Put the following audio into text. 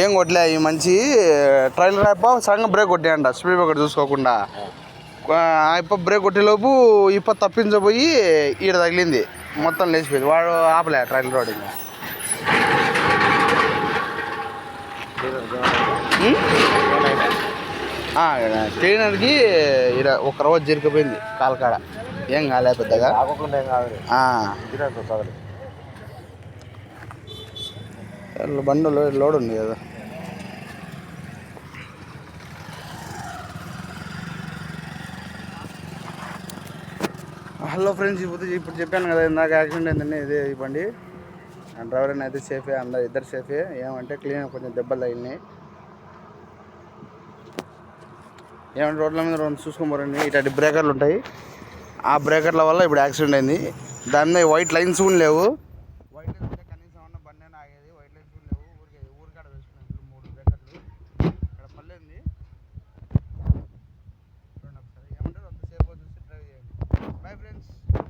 ఏం కొట్టలే ఈ మంచి ట్రైలర్ అయిపో సడన్గా బ్రేక్ కొట్టాయంట స్పీడ్ బ్రేకర్ చూసుకోకుండా. ఇప్ప బ్రేక్ కొట్టేలోపు ఇప్ప తప్పించబోయి ఈడ తగిలింది, మొత్తం లేచిపోయింది. వాడు ఆపలే ట్రైలర్ వాడు. క్లీనర్కి ఇక్కడ ఒక రోజు జరిగిపోయింది కాలకాడ, ఏం కాలే పెద్దగా. బండిలో లోడ్ ఉంది కదా. హలో ఫ్రెండ్స్, ఇప్పుడు చెప్పాను కదా ఇందాక యాక్సిడెంట్ అయిందండి. ఇదే ఈ బండి డ్రైవర్ అయినా అయితే సేఫే, అందరు ఇద్దరు సేఫే. ఏమంటే క్లీన్ కొంచెం దెబ్బలు తగిలినాయి. ఏమంటే రోడ్ల మీద రెండు చూసుకొని పోరండి, ఇట్లాంటి బ్రేకర్లు ఉంటాయి. ఆ బ్రేకర్ల వల్ల ఇప్పుడు యాక్సిడెంట్ అయింది. దాని మీద వైట్ లైన్స్ కూడా లేవు.